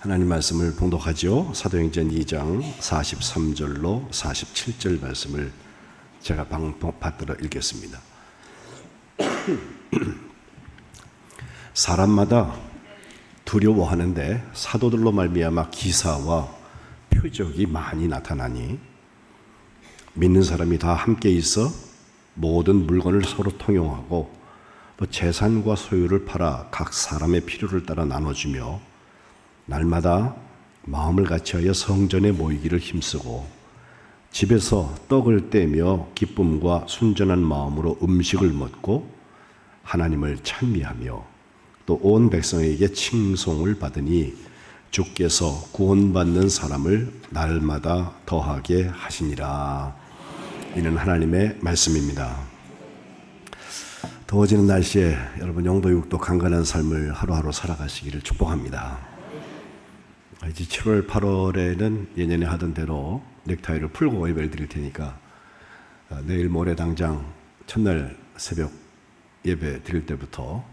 하나님 말씀을 봉독하죠. 사도행전 2장 43절로 47절 말씀을 제가 받들어 읽겠습니다. 사람마다 두려워하는데 사도들로 말미암아 기사와 표적이 많이 나타나니 믿는 사람이 다 함께 있어 모든 물건을 서로 통용하고 또 재산과 소유를 팔아 각 사람의 필요를 따라 나눠주며 날마다 마음을 같이하여 성전에 모이기를 힘쓰고 집에서 떡을 떼며 기쁨과 순전한 마음으로 음식을 먹고 하나님을 찬미하며 또 온 백성에게 칭송을 받으니 주께서 구원받는 사람을 날마다 더하게 하시니라. 이는 하나님의 말씀입니다. 더워지는 날씨에 여러분 영도육도 강건한 삶을 하루하루 살아가시기를 축복합니다. 이제 7월, 8월에는 예년에 하던 대로 넥타이를 풀고 예배를 드릴 테니까 내일 모레 당장 첫날 새벽 예배 드릴 때부터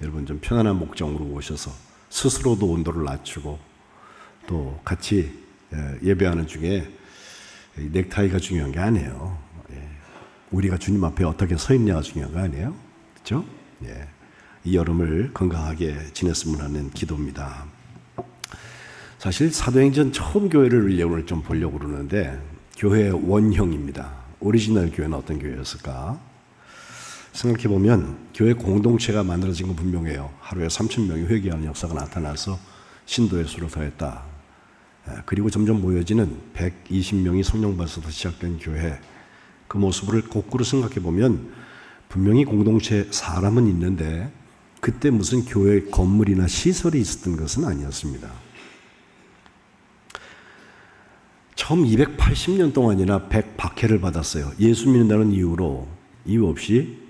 여러분 좀 편안한 목적으로 오셔서 스스로도 온도를 낮추고 또 같이 예배하는 중에 넥타이가 중요한 게 아니에요. 우리가 주님 앞에 어떻게 서 있냐가 중요한 거 아니에요? 그렇죠? 이 여름을 건강하게 지냈으면 하는 기도입니다. 사실 사도행전 처음 교회를 오늘 좀 보려고 그러는데 교회의 원형입니다. 오리지널 교회는 어떤 교회였을까? 생각해보면 교회 공동체가 만들어진 건 분명해요. 하루에 3,000명이 회개하는 역사가 나타나서 신도의 수를 더했다. 그리고 점점 모여지는 120명이 성령받아서 시작된 교회, 그 모습을 거꾸로 생각해보면 분명히 공동체 사람은 있는데 그때 무슨 교회 건물이나 시설이 있었던 것은 아니었습니다. 처음 280년 동안이나 100박해를 받았어요. 예수 믿는다는 이유 없이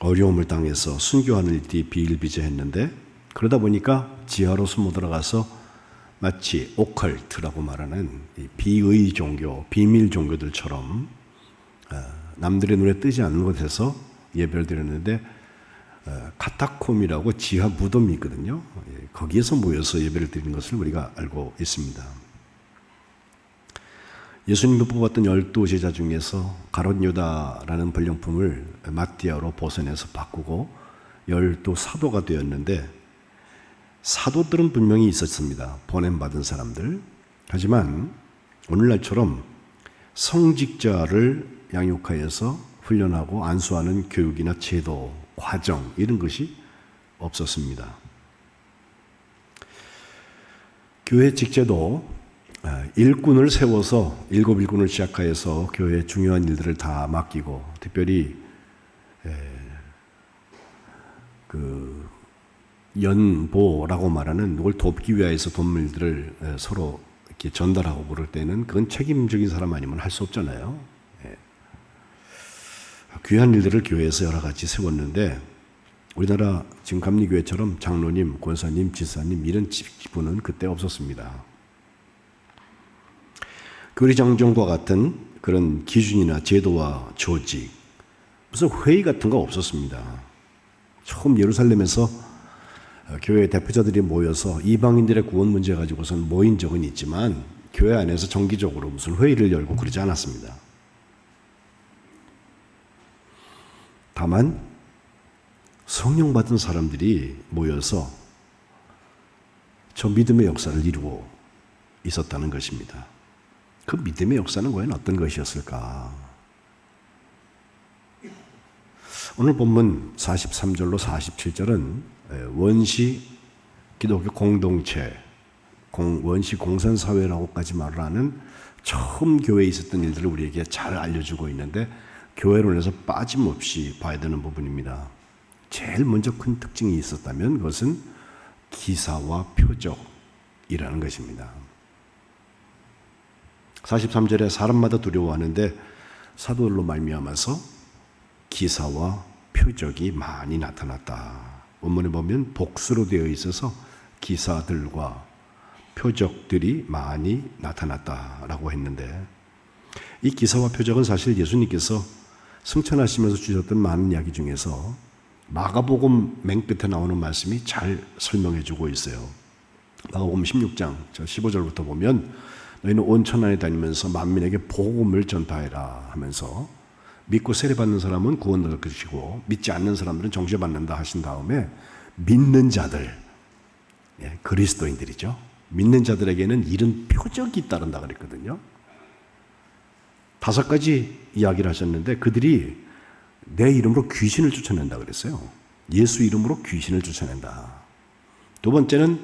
어려움을 당해서 순교하는 일이 비일비재했는데 그러다 보니까 지하로 숨어 들어가서 마치 오컬트라고 말하는 비의 종교, 비밀 종교들처럼 남들의 눈에 뜨지 않는 곳에서 예배를 드렸는데 카타콤이라고 지하 무덤이 있거든요. 거기에서 모여서 예배를 드리는 것을 우리가 알고 있습니다. 예수님이 뽑았던 12 제자 중에서 가롯 유다라는 번영품을 마띠아로 보선해서 바꾸고 12 사도가 되었는데 사도들은 분명히 있었습니다. 보냄받은 사람들. 하지만 오늘날처럼 성직자를 양육하여서 훈련하고 안수하는 교육이나 제도, 과정 이런 것이 없었습니다. 교회 직제도 일꾼을 세워서 7일꾼을 시작하여서 교회의 중요한 일들을 다 맡기고 특별히 그 연보라고 말하는 누굴 돕기 위해서 돈물들을 서로 이렇게 전달하고 그럴 때는 그건 책임적인 사람 아니면 할 수 없잖아요. 귀한 일들을 교회에서 여러 가지 세웠는데 우리나라 지금 감리교회처럼 장로님, 권사님, 지사님 이런 직분은 그때 없었습니다. 교리장정과 같은 그런 기준이나 제도와 조직, 무슨 회의 같은 거 없었습니다. 처음 예루살렘에서 교회 대표자들이 모여서 이방인들의 구원 문제 가지고선 모인 적은 있지만 교회 안에서 정기적으로 무슨 회의를 열고 그러지 않았습니다. 다만 성령 받은 사람들이 모여서 저 믿음의 역사를 이루고 있었다는 것입니다. 그 믿음의 역사는 과연 어떤 것이었을까? 오늘 본문 43절로 47절은 원시 기독교 공동체, 원시 공산사회라고까지 말을 하는 처음 교회에 있었던 일들을 우리에게 잘 알려주고 있는데 교회론에서 빠짐없이 봐야 되는 부분입니다. 제일 먼저 큰 특징이 있었다면 그것은 기사와 표적이라는 것입니다. 43절에 사람마다 두려워하는데 사도들로 말미암아서 기사와 표적이 많이 나타났다. 원문에 보면 복수로 되어 있어서 기사들과 표적들이 많이 나타났다라고 했는데 이 기사와 표적은 사실 예수님께서 승천하시면서 주셨던 많은 이야기 중에서 마가복음 맨 끝에 나오는 말씀이 잘 설명해 주고 있어요. 마가복음 16장 15절부터 보면 너희는 온 천하에 다니면서 만민에게 복음을 전파해라 하면서 믿고 세례받는 사람은 구원을 얻을 것이고 믿지 않는 사람들은 정죄받는다 하신 다음에 믿는 자들, 그리스도인들이죠. 믿는 자들에게는 이런 표적이 따른다 그랬거든요. 5가지 이야기를 하셨는데 그들이 내 이름으로 귀신을 쫓아낸다 그랬어요. 예수 이름으로 귀신을 쫓아낸다. 2번째는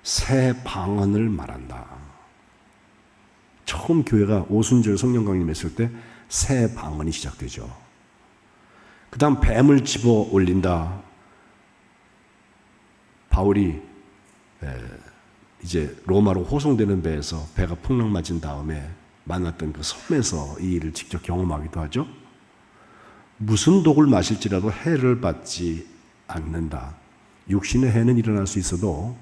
새 방언을 말한다. 처음 교회가 오순절 성령 강림했을 때 새 방언이 시작되죠. 그 다음 뱀을 집어 올린다. 바울이 이제 로마로 호송되는 배에서 배가 풍랑 맞은 다음에 만났던 그 섬에서 이 일을 직접 경험하기도 하죠. 무슨 독을 마실지라도 해를 받지 않는다. 육신의 해는 일어날 수 있어도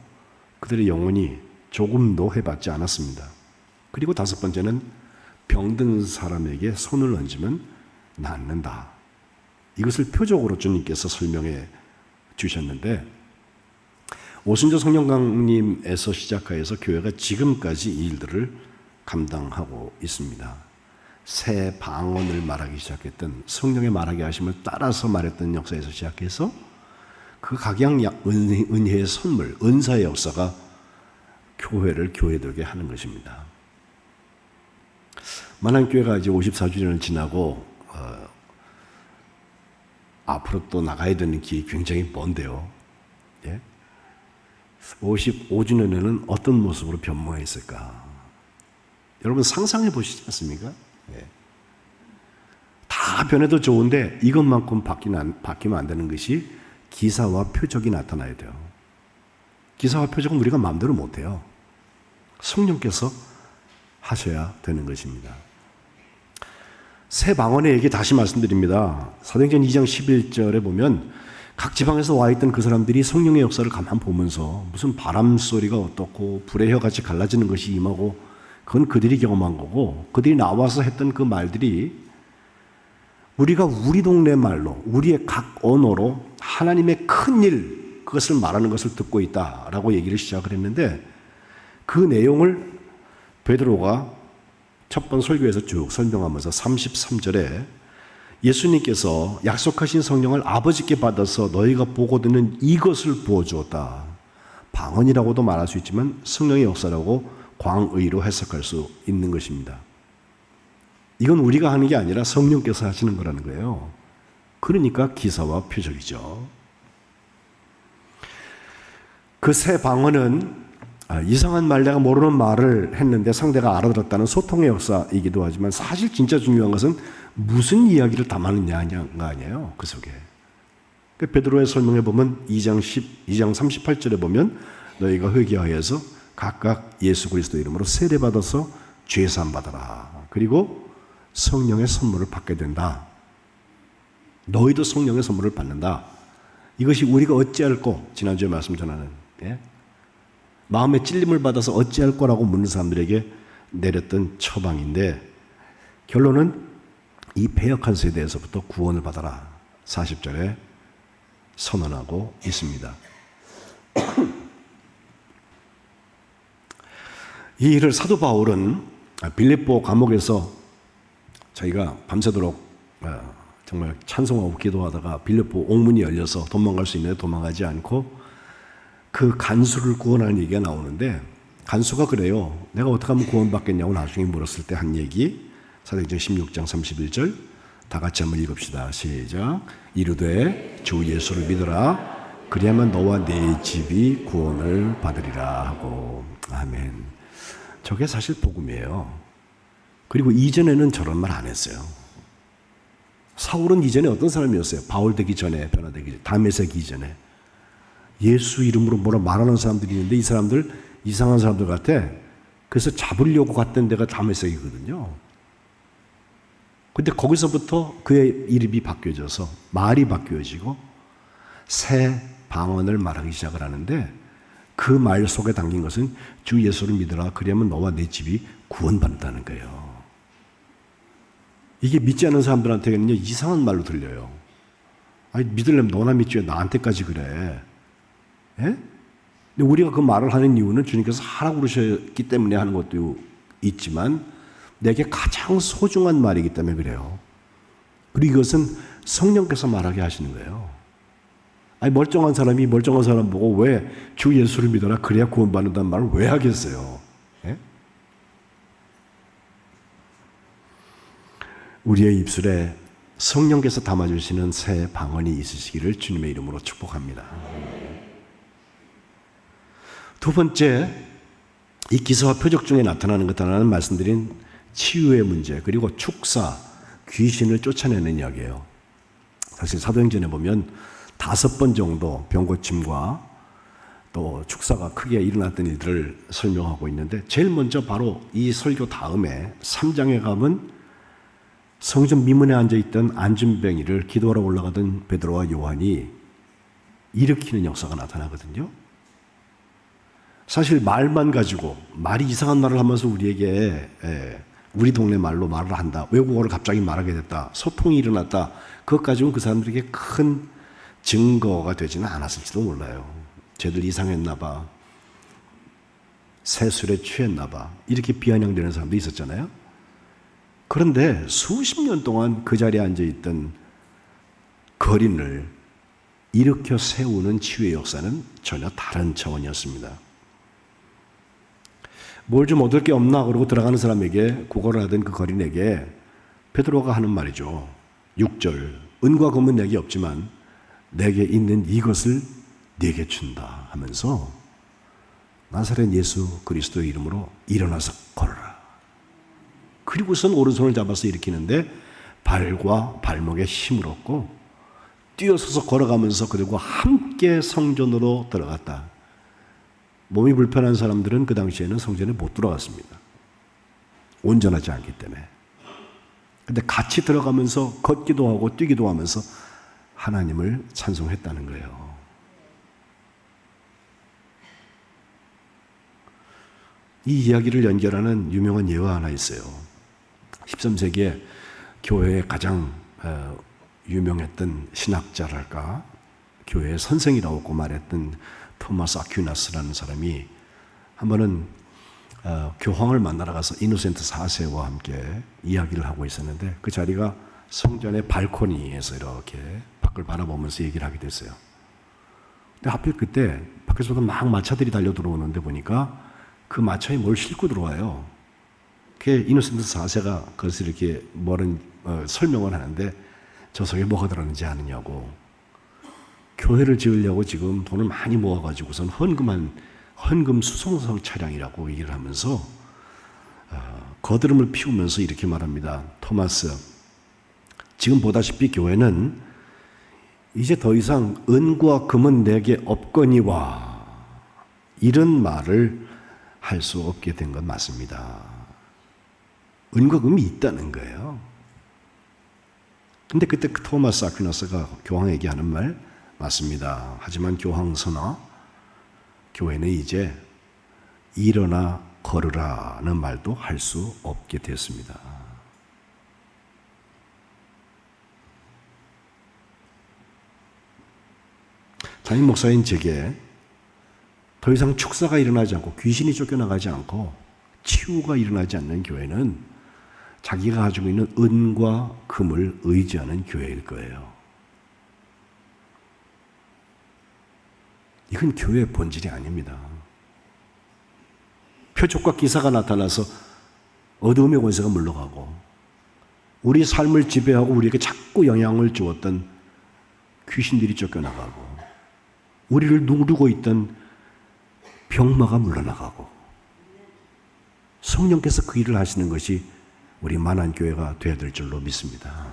그들의 영혼이 조금도 해받지 않았습니다. 그리고 5번째는 병든 사람에게 손을 얹으면 낫는다. 이것을 표적으로 주님께서 설명해 주셨는데 오순절 성령 강림에서 시작하여서 교회가 지금까지 이 일들을 감당하고 있습니다. 새 방언을 말하기 시작했던 성령의 말하게 하심을 따라서 말했던 역사에서 시작해서 그 각양 은혜의 선물, 은사의 역사가 교회를 교회되게 하는 것입니다. 만안교회가 이제 54주년을 지나고 앞으로 또 나가야 되는 길이 굉장히 먼데요. 55주년에는 어떤 모습으로 변모해 있을까? 여러분 상상해 보시지 않습니까? 다 변해도 좋은데 이것만큼 바뀌면 안 되는 것이 기사와 표적이 나타나야 돼요. 기사와 표적은 우리가 마음대로 못해요. 성령께서 하셔야 되는 것입니다. 새 방언의 얘기 다시 말씀드립니다. 사도행전 2장 11절에 보면 각 지방에서 와 있던 그 사람들이 성령의 역사를 가만 보면서 무슨 바람 소리가 어떻고 불의 혀같이 갈라지는 것이 임하고 그건 그들이 경험한 거고 그들이 나와서 했던 그 말들이 우리가 우리 동네 말로 우리의 각 언어로 하나님의 큰 일 그것을 말하는 것을 듣고 있다라고 얘기를 시작을 했는데 그 내용을 베드로가 첫 번 설교에서 쭉 설명하면서 33절에 예수님께서 약속하신 성령을 아버지께 받아서 너희가 보고 듣는 이것을 부어주었다. 방언이라고도 말할 수 있지만 성령의 역사라고 광의로 해석할 수 있는 것입니다. 이건 우리가 하는 게 아니라 성령께서 하시는 거라는 거예요. 그러니까 기사와 표적이죠. 그 새 방언은 이상한 말 내가 모르는 말을 했는데 상대가 알아들었다는 소통의 역사이기도 하지만 사실 진짜 중요한 것은 무슨 이야기를 담았느냐가 아니에요. 그 속에. 베드로의 설명에 보면 2장 38절에 보면 너희가 회개하여서 각각 예수 그리스도 이름으로 세례받아서 죄사함 받아라. 그리고 성령의 선물을 받게 된다. 너희도 성령의 선물을 받는다. 이것이 우리가 어찌할꼬 지난주에 말씀 전하는 마음의 찔림을 받아서 어찌할 거라고 묻는 사람들에게 내렸던 처방인데 결론은 이 패역한 세대에서부터 구원을 받아라. 40절에 선언하고 있습니다. 이 일을 사도 바울은 빌립보 감옥에서 자기가 밤새도록 정말 찬송하고 기도하다가 빌립보 옥문이 열려서 도망갈 수 있는데 도망가지 않고 그 간수를 구원하는 얘기가 나오는데 간수가 그래요. 내가 어떻게 하면 구원받겠냐고 나중에 물었을 때 한 얘기 사도행전 16장 31절 다 같이 한번 읽읍시다. 시작. 이르되 주 예수를 믿어라. 그리하면 너와 네 집이 구원을 받으리라 하고. 아멘. 저게 사실 복음이에요. 그리고 이전에는 저런 말 안 했어요. 사울은 이전에 어떤 사람이었어요? 바울 되기 전에, 변화되기 전에, 다메섹 이전에. 예수 이름으로 뭐라 말하는 사람들이 있는데 이 사람들 이상한 사람들 같아. 그래서 잡으려고 갔던 데가 다메섹이거든요. 근데 거기서부터 그의 이름이 바뀌어져서 말이 바뀌어지고 새 방언을 말하기 시작을 하는데 그 말 속에 담긴 것은 주 예수를 믿으라. 그러면 너와 내 집이 구원받는다는 거예요. 이게 믿지 않는 사람들한테는요 이상한 말로 들려요. 아니, 믿으려면 너나 믿지 왜 나한테까지 그래? 예? 근데 우리가 그 말을 하는 이유는 주님께서 하라고 그러셨기 때문에 하는 것도 있지만 내게 가장 소중한 말이기 때문에 그래요. 그리고 이것은 성령께서 말하게 하시는 거예요. 아니, 멀쩡한 사람이 멀쩡한 사람 보고 왜 주 예수를 믿어라 그래야 구원받는다는 말을 왜 하겠어요? 예? 우리의 입술에 성령께서 담아주시는 새 방언이 있으시기를 주님의 이름으로 축복합니다. 두 번째, 이 기사와 표적 중에 나타나는 것 하나는 말씀드린 치유의 문제, 그리고 축사, 귀신을 쫓아내는 이야기예요. 사실 사도행전에 보면 5번 정도 병고침과 또 축사가 크게 일어났던 일들을 설명하고 있는데, 제일 먼저 바로 이 설교 다음에 3장에 가면 성전 미문에 앉아있던 안진뱅이를 기도하러 올라가던 베드로와 요한이 일으키는 역사가 나타나거든요. 사실 말만 가지고 말이 이상한 말을 하면서 우리에게 우리 동네 말로 말을 한다, 외국어를 갑자기 말하게 됐다, 소통이 일어났다, 그것 가지고는 그 사람들에게 큰 증거가 되지는 않았을지도 몰라요. 쟤들 이상했나 봐, 새술에 취했나 봐, 이렇게 비아냥대는 사람도 있었잖아요. 그런데 수십 년 동안 그 자리에 앉아있던 거린을 일으켜 세우는 치유의 역사는 전혀 다른 차원이었습니다. 뭘 좀 얻을 게 없나 그러고 들어가는 사람에게, 구걸을 하던 그 거린에게 베드로가 하는 말이죠. 6절, 은과 금은 내게 없지만 내게 있는 이것을 네게 준다 하면서 나사렛 예수 그리스도의 이름으로 일어나서 걸어라. 그리고선 오른손을 잡아서 일으키는데 발과 발목에 힘을 얻고 뛰어서서 걸어가면서 그들과 함께 성전으로 들어갔다. 몸이 불편한 사람들은 그 당시에는 성전에 못 들어갔습니다. 온전하지 않기 때문에. 근데 같이 들어가면서 걷기도 하고 뛰기도 하면서 하나님을 찬송했다는 거예요. 이 이야기를 연결하는 유명한 예화 하나 있어요. 13세기에 교회에 가장 유명했던 신학자랄까, 교회의 선생이라고 말했던 토마스 아퀴나스라는 사람이 한 번은 교황을 만나러 가서 이노센트 4세와 함께 이야기를 하고 있었는데, 그 자리가 성전의 발코니에서 이렇게 밖을 바라보면서 얘기를 하게 됐어요. 근데 하필 그때 밖에서도 막 마차들이 달려 들어오는데 보니까 그 마차에 뭘 싣고 들어와요. 그 이노센트 4세가 그것을 이렇게 설명을 하는데, 저 속에 뭐가 들었는지 아느냐고. 교회를 지으려고 지금 돈을 많이 모아가지고선 헌금 수송성 차량이라고 얘기를 하면서 거드름을 피우면서 이렇게 말합니다. 토마스, 지금 보다시피 교회는 이제 더 이상 은과 금은 내게 없거니와 이런 말을 할 수 없게 된 건 맞습니다. 은과 금이 있다는 거예요. 근데 그때 토마스 아퀴나스가 교황에게 하는 말 맞습니다. 하지만 교황선아, 교회는 이제 일어나 걸으라는 말도 할 수 없게 됐습니다. 담임 목사인 제게 더 이상 축사가 일어나지 않고 귀신이 쫓겨나가지 않고 치유가 일어나지 않는 교회는 자기가 가지고 있는 은과 금을 의지하는 교회일 거예요. 이건 교회의 본질이 아닙니다. 표적과 기사가 나타나서 어두움의 권세가 물러가고 우리 삶을 지배하고 우리에게 자꾸 영향을 주었던 귀신들이 쫓겨나가고 우리를 누르고 있던 병마가 물러나가고 성령께서 그 일을 하시는 것이 우리 만한교회가 되어야 될 줄로 믿습니다.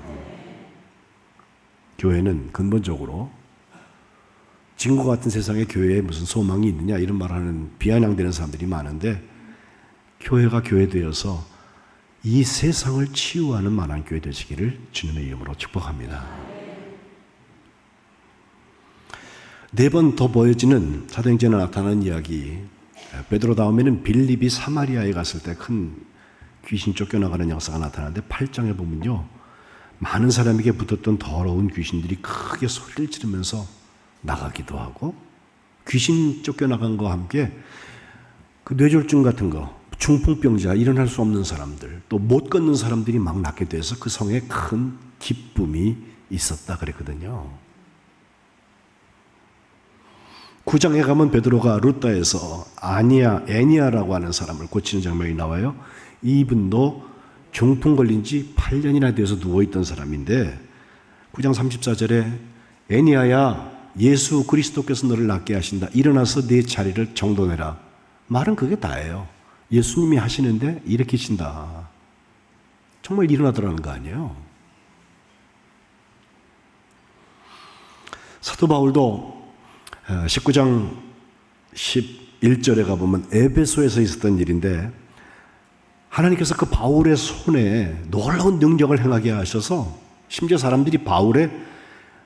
교회는 근본적으로 지금과 같은 세상에 교회에 무슨 소망이 있느냐 이런 말하는 비아냥대는 사람들이 많은데, 교회가 교회되어서 이 세상을 치유하는 만한교회 되시기를 주님의 이름으로 축복합니다. 4번 더 보여지는 사도행전에 나타나는 이야기, 베드로 다음에는 빌립이 사마리아에 갔을 때 큰 귀신 쫓겨나가는 역사가 나타나는데 8장에 보면요, 많은 사람에게 붙었던 더러운 귀신들이 크게 소리를 지르면서 나가기도 하고, 귀신 쫓겨나간 것과 함께 그 뇌졸중 같은 거, 중풍병자, 일어날 수 없는 사람들, 또 못 걷는 사람들이 막 낫게 돼서 그 성에 큰 기쁨이 있었다 그랬거든요. 9장에 가면 베드로가 루다에서 애니아라고 하는 사람을 고치는 장면이 나와요. 이분도 중풍 걸린 지 8년이나 돼서 누워있던 사람인데 9장 34절에 애니아야, 예수 그리스도께서 너를 낫게 하신다. 일어나서 네 자리를 정돈해라. 말은 그게 다예요. 예수님이 하시는데 일으키신다. 정말 일어나더라는 거 아니에요. 사도 바울도 19장 11절에 가보면 에베소에서 있었던 일인데, 하나님께서 그 바울의 손에 놀라운 능력을 행하게 하셔서 심지어 사람들이 바울의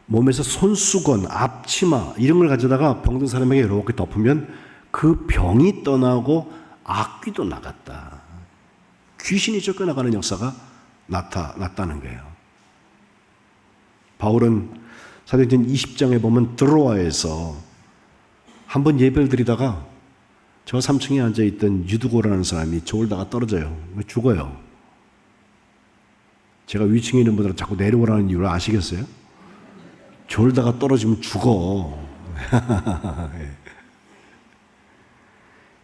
몸에서 손수건, 앞치마 이런 걸 가져다가 병든 사람에게 이렇게 덮으면 그 병이 떠나고 악귀도 나갔다. 귀신이 쫓겨나가는 역사가 나타났다는 거예요. 바울은 사도행전 20장에 보면 드로아에서 한번 예배를 드리다가 저 3층에 앉아있던 유두고라는 사람이 졸다가 떨어져요. 죽어요. 제가 위층에 있는 분들은 자꾸 내려오라는 이유를 아시겠어요? 졸다가 떨어지면 죽어.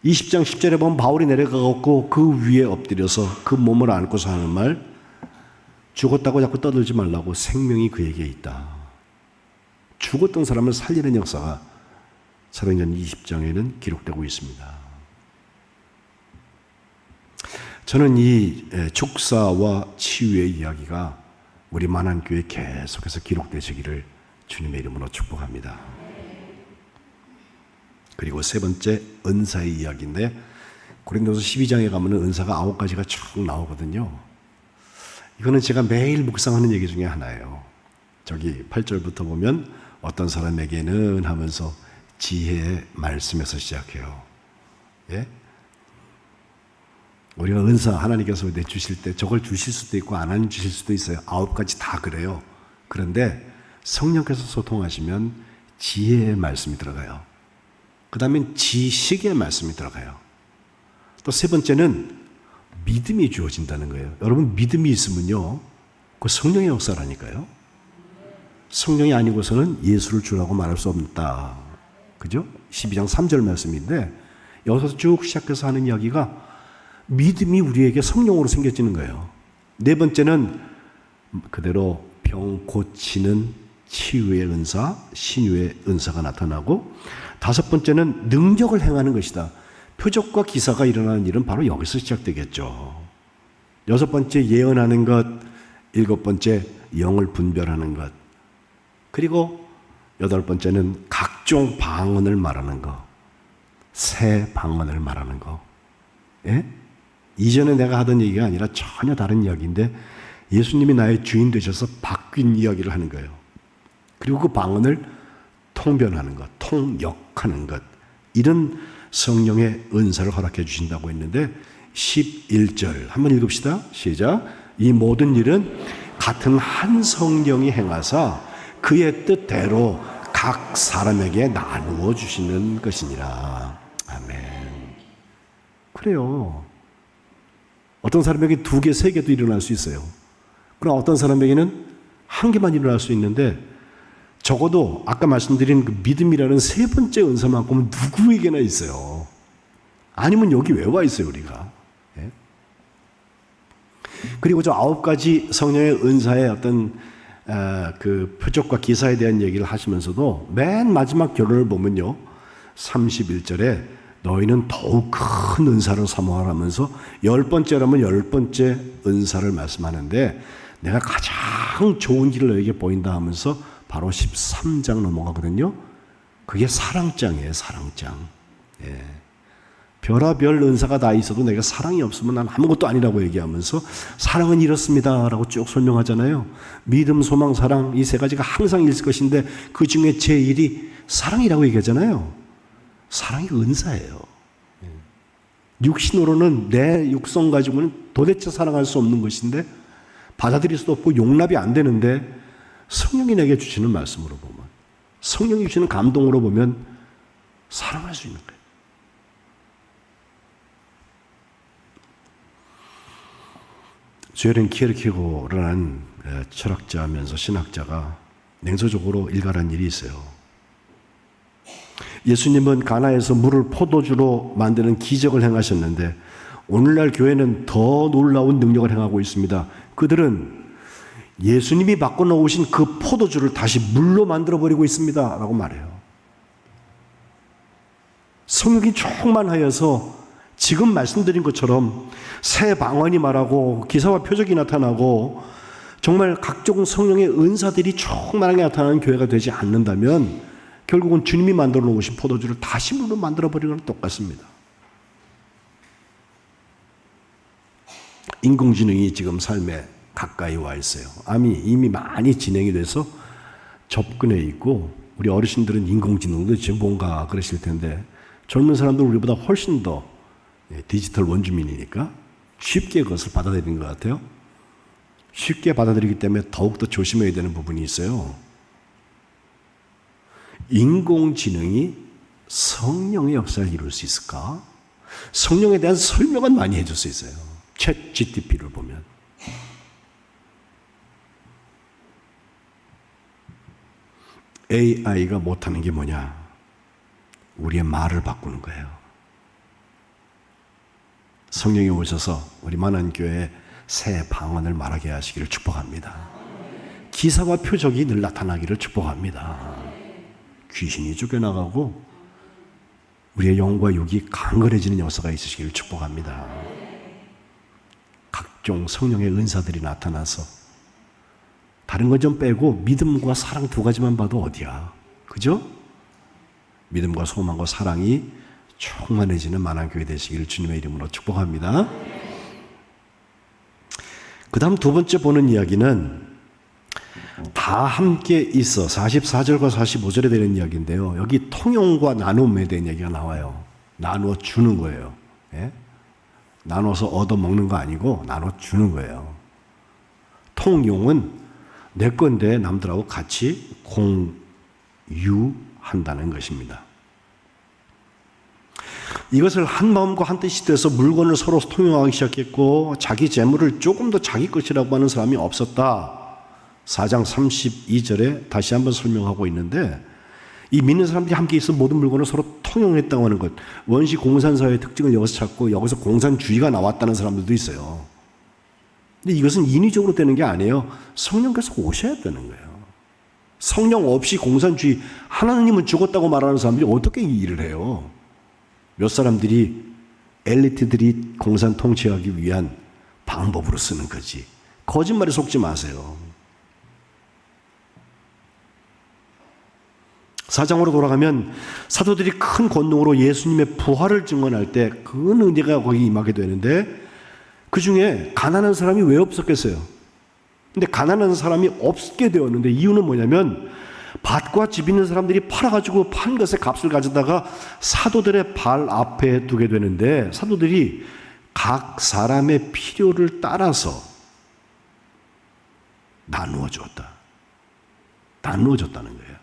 20장 10절에 보면 바울이 내려가고 그 위에 엎드려서 그 몸을 안고서 하는 말, 죽었다고 자꾸 떠들지 말라고, 생명이 그에게 있다. 죽었던 사람을 살리는 역사가 사도행전 20장에는 기록되고 있습니다. 저는 이 축사와 치유의 이야기가 우리 만안교회에 계속해서 기록되시기를 주님의 이름으로 축복합니다. 그리고 세 번째, 은사의 이야기인데 고린도서 12장에 가면 은사가 9가지가 쭉 나오거든요. 이거는 제가 매일 묵상하는 얘기 중에 하나예요. 저기 8절부터 보면 어떤 사람에게는 하면서 지혜의 말씀에서 시작해요. 예? 우리가 은사 하나님께서 내주실 때 저걸 주실 수도 있고 안 주실 수도 있어요. 9가지 다 그래요. 그런데 성령께서 소통하시면 지혜의 말씀이 들어가요. 그 다음엔 지식의 말씀이 들어가요. 또 세 번째는 믿음이 주어진다는 거예요. 여러분, 믿음이 있으면요, 그 성령의 역사라니까요. 성령이 아니고서는 예수를 주라고 말할 수 없다. 그죠? 12장 3절 말씀인데 여기서 쭉 시작해서 하는 이야기가 믿음이 우리에게 성령으로 생겨지는 거예요. 네 번째는 그대로 병 고치는 치유의 은사, 신유의 은사가 나타나고, 다섯 번째는 능력을 행하는 것이다. 표적과 기사가 일어나는 일은 바로 여기서 시작되겠죠. 여섯 번째, 예언하는 것. 일곱 번째, 영을 분별하는 것. 그리고 여덟 번째는 각종 방언을 말하는 것. 새 방언을 말하는 것. 예? 이전에 내가 하던 얘기가 아니라 전혀 다른 이야기인데 예수님이 나의 주인 되셔서 바뀐 이야기를 하는 거예요. 그리고 그 방언을 통변하는 것, 통역하는 것, 이런 성령의 은사를 허락해 주신다고 했는데 11절 한번 읽읍시다. 시작. 이 모든 일은 같은 한 성령이 행하사 그의 뜻대로 각 사람에게 나누어 주시는 것이니라. 아멘. 그래요. 어떤 사람에게 2개, 3개도 일어날 수 있어요. 그럼 어떤 사람에게는 1개만 일어날 수 있는데, 적어도 아까 말씀드린 그 믿음이라는 세 번째 은사만큼은 누구에게나 있어요. 아니면 여기 왜 와 있어요, 우리가? 예? 그리고 저 9가지 성령의 은사의 어떤 그 표적과 기사에 대한 얘기를 하시면서도 맨 마지막 결론을 보면요, 31절에 너희는 더욱 큰 은사를 사모하라면서 10번째라면 10번째 은사를 말씀하는데, 내가 가장 좋은 길을 너에게 보인다 하면서 바로 13장 넘어가거든요. 그게 사랑장이에요. 사랑장. 예. 별하별 은사가 다 있어도 내가 사랑이 없으면 난 아무것도 아니라고 얘기하면서 사랑은 이렇습니다 라고 쭉 설명하잖아요. 믿음, 소망, 사랑, 이 세 가지가 항상 있을 것인데 그 중에 제1이 사랑이라고 얘기하잖아요. 사랑이 은사예요. 육신으로는 내 육성 가지고는 도대체 사랑할 수 없는 것인데 받아들일 수도 없고 용납이 안 되는데 성령이 내게 주시는 말씀으로 보면, 성령이 주시는 감동으로 보면 사랑할 수 있는 거예요. 쇠렌 키에르케고르라는 철학자면서 신학자가 냉소적으로 일갈한 일이 있어요. 예수님은 가나에서 물을 포도주로 만드는 기적을 행하셨는데 오늘날 교회는 더 놀라운 능력을 행하고 있습니다. 그들은 예수님이 바꿔놓으신 그 포도주를 다시 물로 만들어버리고 있습니다 라고 말해요. 성령이 충만하여서 지금 말씀드린 것처럼 새 방언이 말하고 기사와 표적이 나타나고 정말 각종 성령의 은사들이 충만하게 나타나는 교회가 되지 않는다면 결국은 주님이 만들어 놓으신 포도주를 다시 물로 만들어버리는 거랑 똑같습니다. 인공지능이 지금 삶에 가까이 와 있어요. 이미 많이 진행이 돼서 접근해 있고 우리 어르신들은 인공지능도 지금 뭔가 그러실 텐데 젊은 사람들은 우리보다 훨씬 더 디지털 원주민이니까 쉽게 그것을 받아들이는 것 같아요. 쉽게 받아들이기 때문에 더욱더 조심해야 되는 부분이 있어요. 인공지능이 성령의 역사를 이룰 수 있을까? 성령에 대한 설명은 많이 해줄 수 있어요. 챗 GTP를 보면. AI가 못하는 게 뭐냐? 우리의 말을 바꾸는 거예요. 성령이 오셔서 우리 만안교회에 새 방언을 말하게 하시기를 축복합니다. 기사와 표적이 늘 나타나기를 축복합니다. 귀신이 쫓겨나가고 우리의 영과 육이 강건해지는 역사가 있으시기를 축복합니다. 각종 성령의 은사들이 나타나서 다른 건 좀 빼고 믿음과 사랑 두 가지만 봐도 어디야? 그죠? 믿음과 소망과 사랑이 충만해지는 만안교회 되시기를 주님의 이름으로 축복합니다. 그 다음 두 번째 보는 이야기는 다 함께 있어 44절과 45절에 되는 이야기인데요. 여기 통용과 나눔에 대한 얘기가 나와요. 나누어 주는 거예요. 예? 나눠서 얻어먹는 거 아니고 나눠 주는 거예요. 통용은 내 건데 남들하고 같이 공유한다는 것입니다. 이것을 한 마음과 한 뜻이 돼서 물건을 서로 통용하기 시작했고 자기 재물을 조금 더 자기 것이라고 하는 사람이 없었다. 4장 32절에 다시 한번 설명하고 있는데 이 믿는 사람들이 함께 있어 모든 물건을 서로 통용했다고 하는 것. 원시 공산사회의 특징을 여기서 찾고 여기서 공산주의가 나왔다는 사람들도 있어요. 근데 이것은 인위적으로 되는 게 아니에요. 성령께서 오셔야 되는 거예요. 성령 없이 공산주의, 하나님은 죽었다고 말하는 사람들이 어떻게 이 일을 해요? 몇 사람들이 엘리트들이 공산 통치하기 위한 방법으로 쓰는 거지. 거짓말에 속지 마세요. 4장으로 돌아가면 사도들이 큰 권능으로 예수님의 부활을 증언할 때 그 은혜가 거기 임하게 되는데 그 중에 가난한 사람이 왜 없었겠어요? 근데 가난한 사람이 없게 되었는데 이유는 뭐냐면 밭과 집 있는 사람들이 팔아가지고 판 것의 값을 가져다가 사도들의 발 앞에 두게 되는데 사도들이 각 사람의 필요를 따라서 나누어 줬다. 나누어 줬다는 거예요.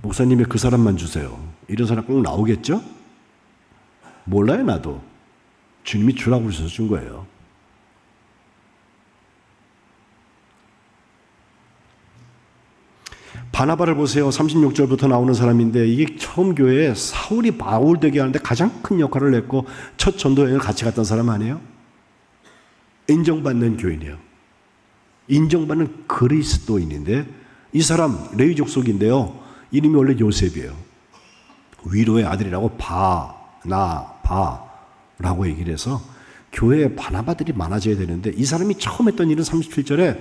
목사님이 그 사람만 주세요. 이런 사람 꼭 나오겠죠? 몰라요, 나도. 주님이 주라고 하셔서 준 거예요. 바나바를 보세요. 36절부터 나오는 사람인데 이게 처음 교회에 사울이 바울 되게 하는데 가장 큰 역할을 했고 첫 전도 여행을 같이 갔던 사람 아니에요? 인정받는 교인이에요. 인정받는 그리스도인인데 이 사람 레위 족속인데요. 이름이 원래 요셉이에요. 위로의 아들이라고 바라고 얘기를 해서 교회에 바나바들이 많아져야 되는데 이 사람이 처음 했던 일은 37절에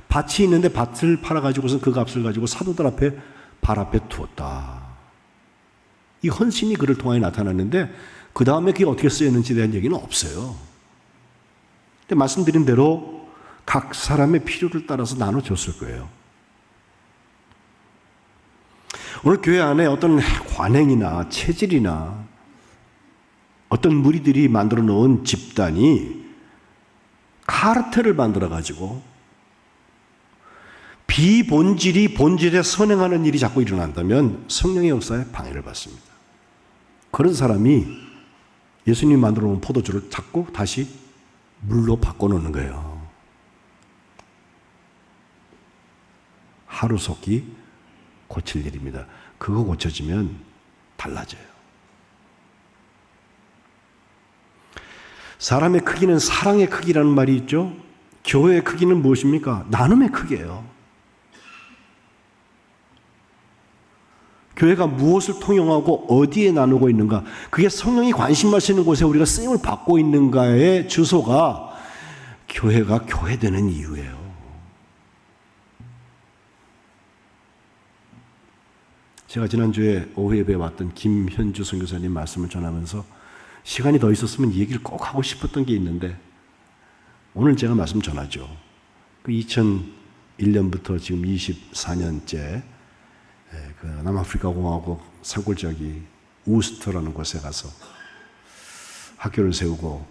밭이 있는데 밭을 팔아가지고서 그 값을 가지고 사도들 앞에 발 앞에 두었다. 이 헌신이 그를 통하여 나타났는데 그 다음에 그게 어떻게 쓰였는지에 대한 얘기는 없어요. 근데 말씀드린 대로 각 사람의 필요를 따라서 나눠줬을 거예요. 오늘 교회 안에 어떤 관행이나 체질이나 어떤 무리들이 만들어 놓은 집단이 카르텔을 만들어가지고 비본질이 본질에 선행하는 일이 자꾸 일어난다면 성령의 역사에 방해를 받습니다. 그런 사람이 예수님이 만들어 놓은 포도주를 자꾸 다시 물로 바꿔놓는 거예요. 하루속히 고칠 일입니다. 그거 고쳐지면 달라져요. 사람의 크기는 사랑의 크기라는 말이 있죠. 교회의 크기는 무엇입니까? 나눔의 크기예요. 교회가 무엇을 통용하고 어디에 나누고 있는가, 그게 성령이 관심 마시는 곳에 우리가 쓰임을 받고 있는가의 주소가 교회가 교회되는 이유예요. 제가 지난주에 오후 예배에 왔던 김현주 선교사님 말씀을 전하면서 시간이 더 있었으면 이 얘기를 꼭 하고 싶었던 게 있는데 오늘 제가 말씀 전하죠. 그 2001년부터 지금 24년째 그 남아프리카 공화국 산골짜기 우스터라는 곳에 가서 학교를 세우고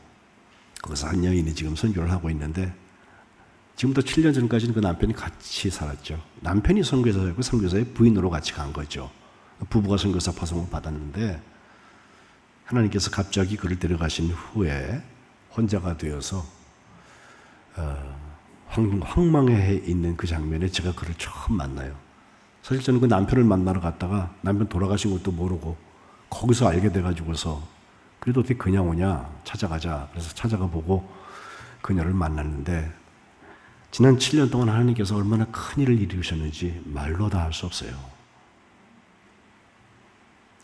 거기서 한 여인이 지금 선교를 하고 있는데 지금부터 7년 전까지는 그 남편이 같이 살았죠. 남편이 선교사였고 선교사의 부인으로 같이 간 거죠. 부부가 선교사 파송을 받았는데 하나님께서 갑자기 그를 데려가신 후에 혼자가 되어서 황망해 있는 그 장면에 제가 그를 처음 만나요. 사실 저는 그 남편을 만나러 갔다가 남편 돌아가신 것도 모르고 거기서 알게 돼가지고서 그래도 어떻게 그냥 오냐 찾아가자 그래서 찾아가 보고 그녀를 만났는데 지난 7년 동안 하나님께서 얼마나 큰 일을 이루셨는지 말로 다 할 수 없어요.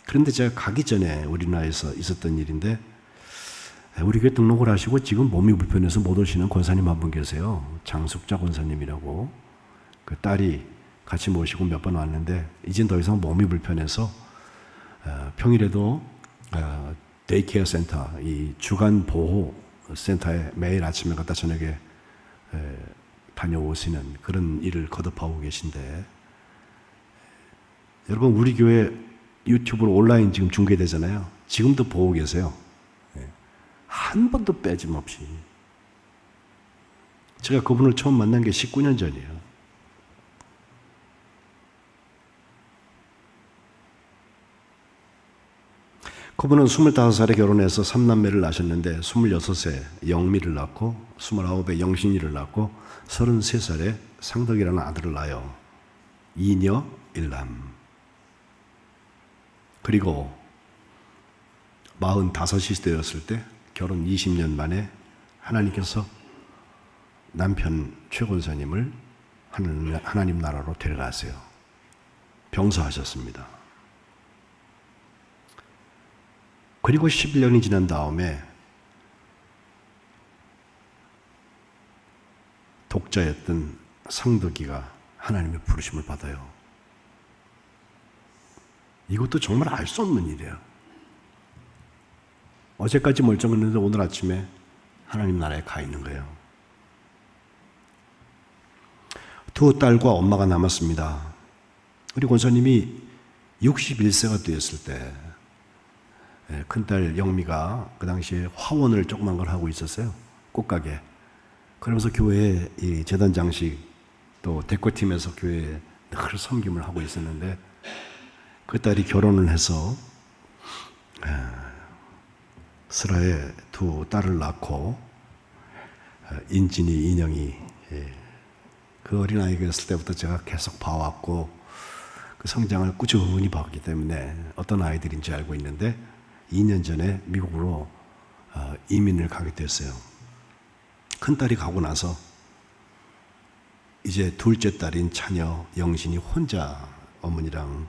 그런데 제가 가기 전에 우리나라에서 있었던 일인데 우리 교회 등록을 하시고 지금 몸이 불편해서 못 오시는 권사님 한 분 계세요. 장숙자 권사님이라고. 그 딸이 같이 모시고 몇 번 왔는데 이젠 더 이상 몸이 불편해서 평일에도 데이케어 센터, 이 주간 보호 센터에 매일 아침에 갔다 저녁에 다녀오시는 그런 일을 거듭하고 계신데 여러분 우리 교회 유튜브로 온라인 지금 중계되잖아요. 지금도 보고 계세요. 한 번도 빼짐없이. 제가 그분을 처음 만난 게 19년 전이에요. 그분은 25살에 결혼해서 3남매를 낳으셨는데 26세 영미를 낳고 29에 영신이를 낳고 33살에 상덕이라는 아들을 낳아요. 2녀 1남. 그리고 45이 되었을 때 결혼 20년 만에 하나님께서 남편 최권사님을 하나님 나라로 데려가세요. 병사하셨습니다. 그리고 11년이 지난 다음에 독자였던 상덕이가 하나님의 부르심을 받아요. 이것도 정말 알 수 없는 일이에요. 어제까지 멀쩡했는데 오늘 아침에 하나님 나라에 가 있는 거예요. 두 딸과 엄마가 남았습니다. 우리 권사님이 61세가 되었을 때 큰딸 영미가 그 당시에 화원을 조그만 걸 하고 있었어요. 꽃가게. 그러면서 교회에 이 재단 장식 또 대표팀에서 교회에 늘 섬김을 하고 있었는데 그 딸이 결혼을 해서 슬하에 두 딸을 낳고 인진이 인영이 그 어린아이가 있을 때부터 제가 계속 봐왔고 그 성장을 꾸준히 봤기 때문에 어떤 아이들인지 알고 있는데 2년 전에 미국으로 이민을 가게 됐어요. 큰딸이 가고 나서 이제 둘째 딸인 차녀 영신이 혼자 어머니랑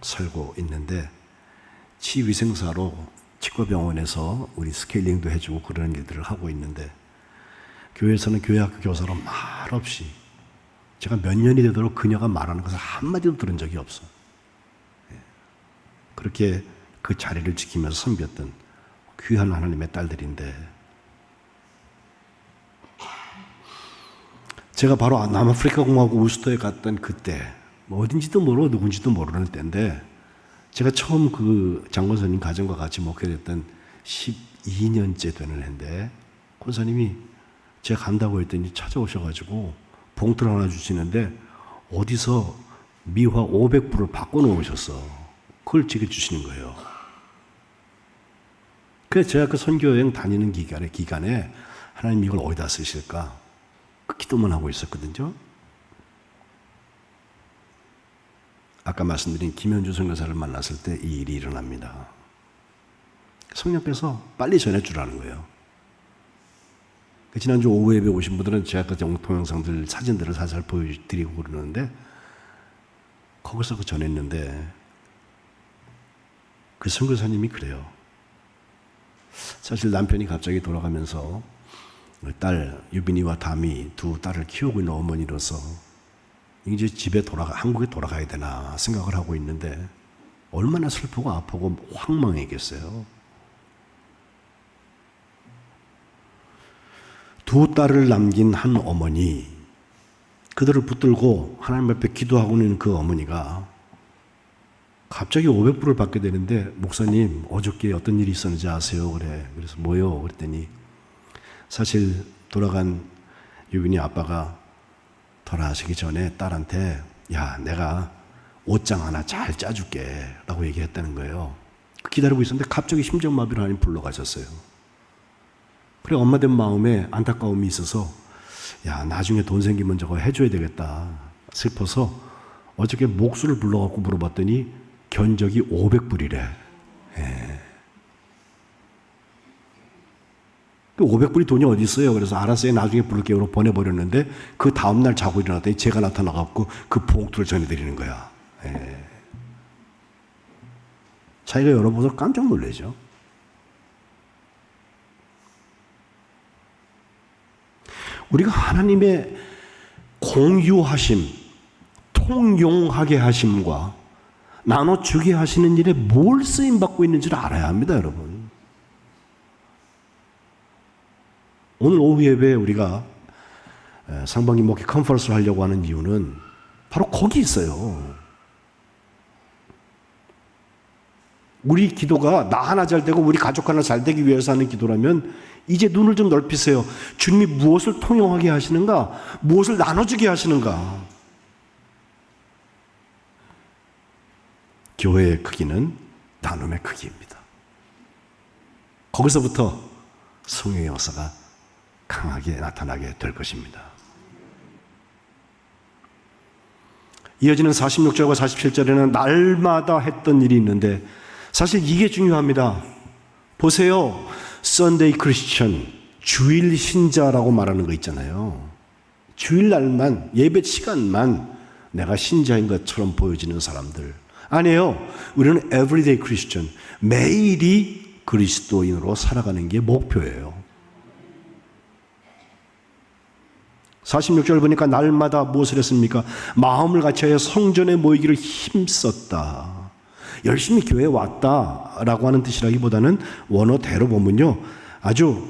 살고 있는데 치위생사로 치과병원에서 우리 스케일링도 해주고 그런 일들을 하고 있는데 교회에서는 교회학교 교사로 말없이 제가 몇 년이 되도록 그녀가 말하는 것을 한마디도 들은 적이 없어. 그렇게 그 자리를 지키면서 섬겼던 귀한 하나님의 딸들인데 제가 바로 남아프리카 공화국 우스터에 갔던 그때 뭐 어딘지도 모르고 누군지도 모르는 때인데 제가 처음 그 장권사님 가정과 같이 목회했던 12년째 되는 해인데 권사님이 제가 간다고 했더니 찾아오셔가지고 봉투를 하나 주시는데 어디서 미화 500불을 바꿔놓으셨어. 그걸 제게 주시는 거예요. 그래서 제가 그 선교여행 다니는 기간에 하나님 이걸 어디다 쓰실까? 그 기도만 하고 있었거든요. 아까 말씀드린 김현주 선교사를 만났을 때 이 일이 일어납니다. 성령께서 빨리 전해주라는 거예요. 지난주 오후 예배 오신 분들은 제가 그 동영상들, 사진들을 살살 보여드리고 그러는데 거기서 그 전했는데 그 선교사님이 그래요. 사실 남편이 갑자기 돌아가면서 딸 유빈이와 담이 두 딸을 키우고 있는 어머니로서 이제 집에 한국에 돌아가야 되나 생각을 하고 있는데 얼마나 슬프고 아프고 황망했겠어요. 두 딸을 남긴 한 어머니, 그들을 붙들고 하나님 앞에 기도하고 있는 그 어머니가 갑자기 500불을 받게 되는데, 목사님 어저께 어떤 일이 있었는지 아세요? 그래서 뭐요? 그랬더니 사실 돌아간 유빈이 아빠가 돌아가시기 전에 딸한테 야, 내가 옷장 하나 잘 짜줄게 라고 얘기했다는 거예요. 기다리고 있었는데 갑자기 심장마비로 하나님 불러가셨어요. 그래, 엄마 된 마음에 안타까움이 있어서 야, 나중에 돈 생기면 저거 해줘야 되겠다 슬퍼서 어저께 목수를 불러갖고 물어봤더니 견적이 500불이래. 그 500불이 돈이 어디 있어요? 그래서 알았어요, 나중에 부를게요. 그러고 보내버렸는데 그 다음날 자고 일어났더니 제가 나타나갖고 그 봉투를 전해드리는 거야. 자기가 열어보서 깜짝 놀라죠. 우리가 하나님의 공유하심, 통용하게 하심과 나눠주게 하시는 일에 뭘 쓰임받고 있는지를 알아야 합니다, 여러분. 오늘 오후 예배에 우리가 상반기 목회 컨퍼런스를 하려고 하는 이유는 바로 거기 있어요. 우리 기도가 나 하나 잘 되고 우리 가족 하나 잘 되기 위해서 하는 기도라면 이제 눈을 좀 넓히세요. 주님이 무엇을 통용하게 하시는가? 무엇을 나눠주게 하시는가? 교회의 크기는 나눔의 크기입니다. 거기서부터 성령의 역사가 강하게 나타나게 될 것입니다. 이어지는 46절과 47절에는 날마다 했던 일이 있는데 사실 이게 중요합니다. 보세요. Sunday Christian, 주일 신자라고 말하는 거 있잖아요. 주일날만, 예배 시간만 내가 신자인 것처럼 보여지는 사람들. 아니에요. 우리는 Everyday Christian, 매일이 그리스도인으로 살아가는 게 목표예요. 46절 보니까 날마다 무엇을 했습니까? 마음을 같이하여 성전에 모이기를 힘썼다. 열심히 교회에 왔다라고 하는 뜻이라기보다는 원어대로 보면요, 아주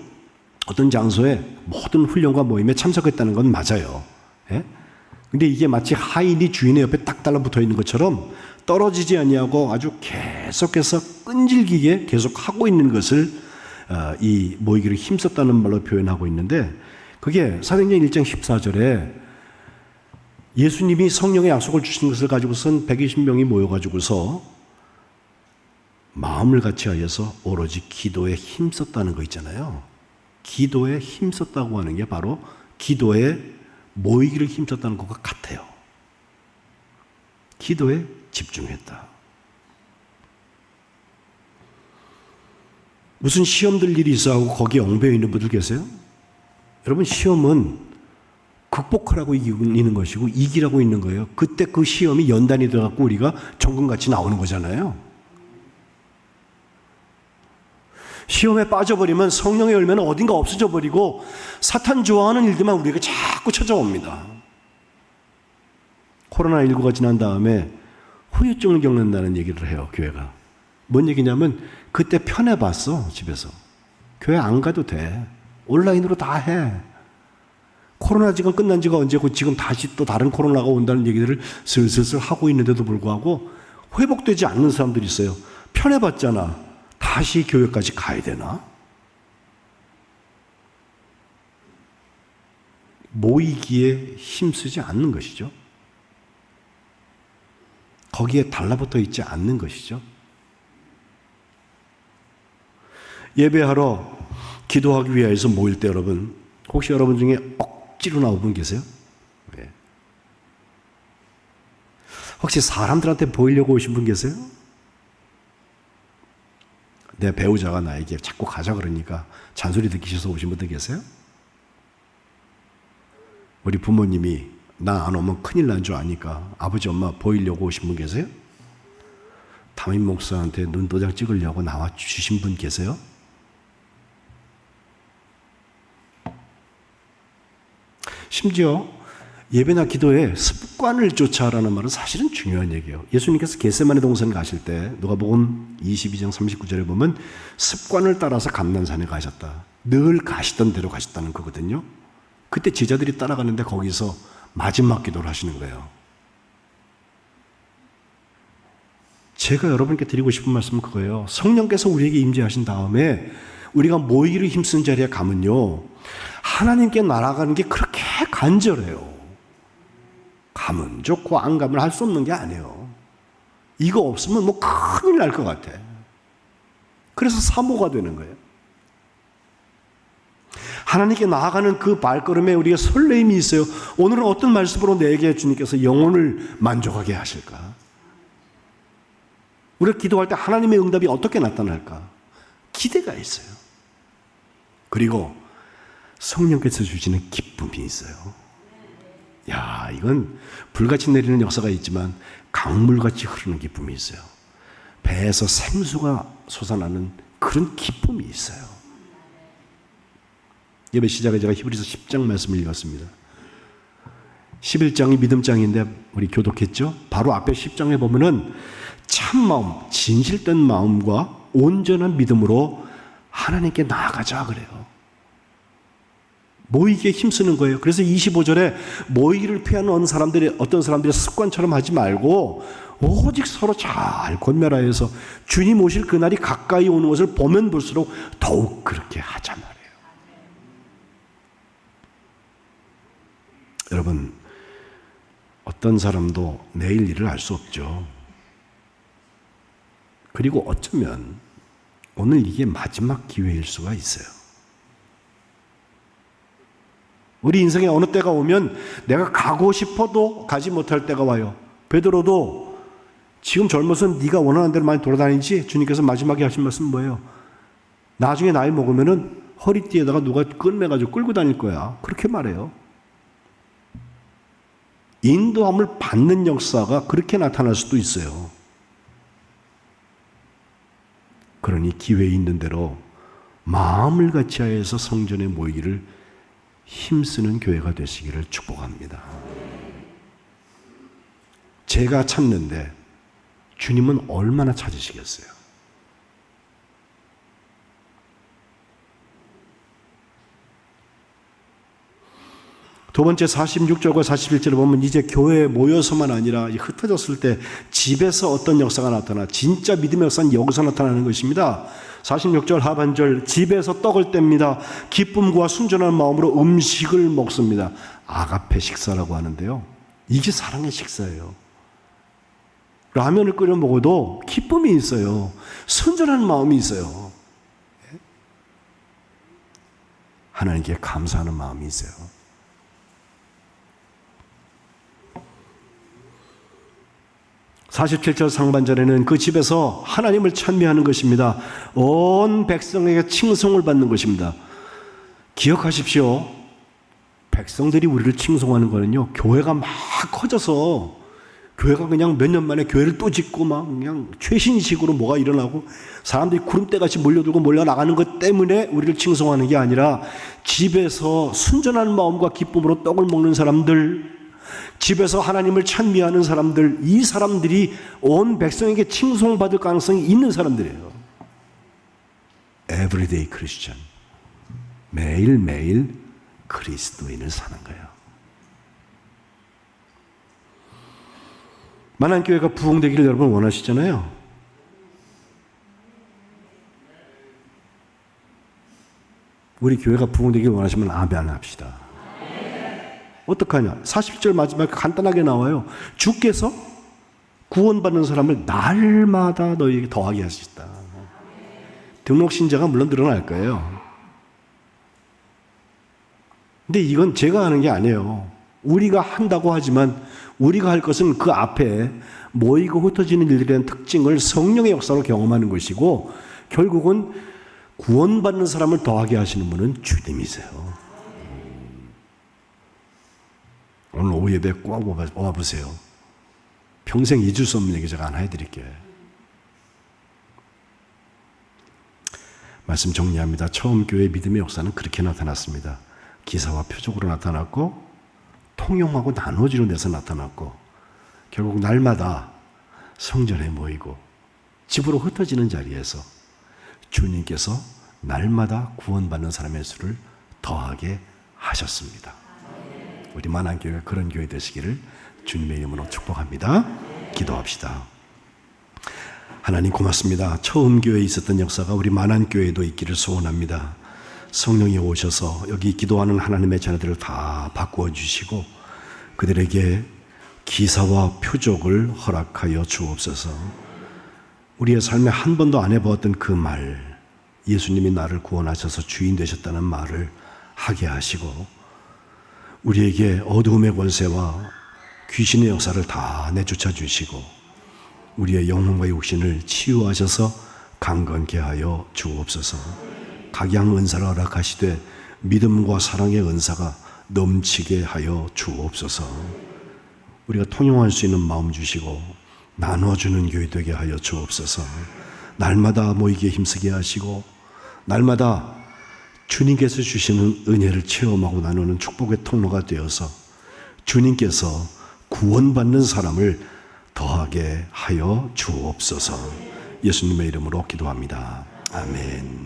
어떤 장소에 모든 훈련과 모임에 참석했다는 건 맞아요. 근데 이게 마치 하인이 주인의 옆에 딱 달라붙어 있는 것처럼 떨어지지 아니하고 아주 계속해서 끈질기게 계속 하고 있는 것을 이 모이기를 힘썼다는 말로 표현하고 있는데, 그게 사도행전 1장 14절에 예수님이 성령의 약속을 주신 것을 가지고선 120명이 모여가지고서 마음을 같이하여서 오로지 기도에 힘썼다는 거 있잖아요. 기도에 힘썼다고 하는 게 바로 기도에 모이기를 힘썼다는 것과 같아요. 기도에 집중했다. 무슨 시험 들 일이 있어하고 거기에 엉배여 있는 분들 계세요? 여러분, 시험은 극복하라고 이기는 것이고 이기라고 있는 거예요. 그때 그 시험이 연단이 돼갖고 우리가 정금같이 나오는 거잖아요. 시험에 빠져버리면 성령의 열매는 어딘가 없어져 버리고 사탄 좋아하는 일들만 우리에게 자꾸 찾아옵니다. 코로나19가 지난 다음에 후유증을 겪는다는 얘기를 해요, 교회가. 뭔 얘기냐면 그때 편해봤어, 집에서. 교회 안 가도 돼. 온라인으로 다 해. 코로나 지금 끝난 지가 언제고 지금 다시 또 다른 코로나가 온다는 얘기들을 슬슬 하고 있는데도 불구하고 회복되지 않는 사람들이 있어요. 편해봤잖아. 다시 교회까지 가야 되나? 모이기에 힘쓰지 않는 것이죠. 거기에 달라붙어 있지 않는 것이죠. 예배하러 기도하기 위해서 모일 때 여러분, 혹시 여러분 중에 억지로 나온 분 계세요? 네. 혹시 사람들한테 보이려고 오신 분 계세요? 내 배우자가 나에게 자꾸 가자 그러니까 잔소리 듣기셔서 오신 분들 계세요? 우리 부모님이 나 안 오면 큰일 난 줄 아니까 아버지 엄마 보이려고 오신 분 계세요? 담임 목사한테 눈도장 찍으려고 나와 주신 분 계세요? 심지어 예배나 기도에 습관을 쫓아라는 말은 사실은 중요한 얘기예요. 예수님께서 겟세마네 동산 가실 때 누가복음 22장 39절에 보면 습관을 따라서 감난산에 가셨다. 늘 가시던 대로 가셨다는 거거든요. 그때 제자들이 따라가는데 거기서 마지막 기도를 하시는 거예요. 제가 여러분께 드리고 싶은 말씀은 그거예요. 성령께서 우리에게 임재하신 다음에 우리가 모이기를 힘쓰는 자리에 가면요, 하나님께 날아가는 게 그렇게 간절해요. 가면 좋고 안 가면 할 수 없는 게 아니에요. 이거 없으면 뭐 큰일 날 것 같아. 그래서 사모가 되는 거예요. 하나님께 나아가는 그 발걸음에 우리가 설레임이 있어요. 오늘은 어떤 말씀으로 내게 주님께서 영혼을 만족하게 하실까? 우리가 기도할 때 하나님의 응답이 어떻게 나타날까? 기대가 있어요. 그리고 성령께서 주시는 기쁨이 있어요. 야, 이건 불같이 내리는 역사가 있지만 강물같이 흐르는 기쁨이 있어요. 배에서 생수가 솟아나는 그런 기쁨이 있어요. 예배 시작에 제가 히브리서 10장 말씀을 읽었습니다. 11장이 믿음장인데 우리 교독했죠? 바로 앞에 10장에 보면은 참마음, 진실된 마음과 온전한 믿음으로 하나님께 나아가자 그래요. 모이기에 힘쓰는 거예요. 그래서 25절에 모이기를 피하는 어떤 사람들이 습관처럼 하지 말고 오직 서로 잘 권면하여서 주님 오실 그날이 가까이 오는 것을 보면 볼수록 더욱 그렇게 하자 말이에요. 여러분, 어떤 사람도 내일 일을 알 수 없죠. 그리고 어쩌면 오늘 이게 마지막 기회일 수가 있어요. 우리 인생에 어느 때가 오면 내가 가고 싶어도 가지 못할 때가 와요. 베드로도 지금 젊어서 네가 원하는 대로 많이 돌아다니지? 주님께서 마지막에 하신 말씀은 뭐예요? 나중에 나이 먹으면은 허리띠에다가 누가 끌매가지고 끌고 다닐 거야. 그렇게 말해요. 인도함을 받는 역사가 그렇게 나타날 수도 있어요. 그러니 기회 있는 대로 마음을 같이 하여서 성전에 모이기를 힘쓰는 교회가 되시기를 축복합니다. 제가 찾는데 주님은 얼마나 찾으시겠어요? 두 번째 46절과 41절을 보면 이제 교회에 모여서만 아니라 흩어졌을 때 집에서 어떤 역사가 나타나, 진짜 믿음의 역사는 여기서 나타나는 것입니다. 46절 하반절, 집에서 떡을 뗍니다. 기쁨과 순전한 마음으로 음식을 먹습니다. 아가페 식사라고 하는데요, 이게 사랑의 식사예요. 라면을 끓여 먹어도 기쁨이 있어요. 순전한 마음이 있어요. 하나님께 감사하는 마음이 있어요. 47절 상반절에는 그 집에서 하나님을 찬미하는 것입니다. 온 백성에게 칭송을 받는 것입니다. 기억하십시오. 백성들이 우리를 칭송하는 거는요, 교회가 막 커져서 교회가 그냥 몇 년 만에 교회를 또 짓고 막 그냥 최신식으로 뭐가 일어나고 사람들이 구름대같이 몰려들고 몰려나가는 것 때문에 우리를 칭송하는 게 아니라 집에서 순전한 마음과 기쁨으로 떡을 먹는 사람들, 집에서 하나님을 찬미하는 사람들, 이 사람들이 온 백성에게 칭송받을 가능성이 있는 사람들이에요. Everyday Christian. 매일매일 그리스도인을 사는 거예요. 만안교회가 부흥되기를 여러분 원하시잖아요. 우리 교회가 부흥되기를 원하시면 아멘 합시다. 어떡하냐? 40절 마지막에 간단하게 나와요. 주께서 구원받는 사람을 날마다 너희에게 더하게 하시다. 등록 신자가 물론 늘어날 거예요. 근데 이건 제가 하는 게 아니에요. 우리가 한다고 하지만 우리가 할 것은 그 앞에 모이고 흩어지는 일들에 대한 특징을 성령의 역사로 경험하는 것이고, 결국은 구원받는 사람을 더하게 하시는 분은 주님이세요. 오늘 오후 예배 꼭 와보세요. 평생 잊을 수 없는 얘기 제가 하나 해드릴게요. 말씀 정리합니다. 처음 교회 믿음의 역사는 그렇게 나타났습니다. 기사와 표적으로 나타났고, 통용하고 나눠지는 데서 나타났고, 결국 날마다 성전에 모이고 집으로 흩어지는 자리에서 주님께서 날마다 구원받는 사람의 수를 더하게 하셨습니다. 우리 만안교회가 그런 교회 되시기를 주님의 이름으로 축복합니다. 기도합시다. 하나님 고맙습니다. 처음 교회에 있었던 역사가 우리 만안교회에도 있기를 소원합니다. 성령이 오셔서 여기 기도하는 하나님의 자녀들을 다 바꾸어 주시고 그들에게 기사와 표적을 허락하여 주옵소서. 우리의 삶에 한 번도 안 해보았던 그 말, 예수님이 나를 구원하셔서 주인 되셨다는 말을 하게 하시고, 우리에게 어두움의 권세와 귀신의 역사를 다 내쫓아 주시고, 우리의 영혼과 육신을 치유하셔서 강건케 하여 주옵소서. 각양 은사를 허락하시되 믿음과 사랑의 은사가 넘치게 하여 주옵소서. 우리가 통용할 수 있는 마음 주시고 나눠주는 교회 되게 하여 주옵소서. 날마다 모이기에 힘쓰게 하시고 날마다 주님께서 주시는 은혜를 체험하고 나누는 축복의 통로가 되어서 주님께서 구원받는 사람을 더하게 하여 주옵소서. 예수님의 이름으로 기도합니다. 아멘.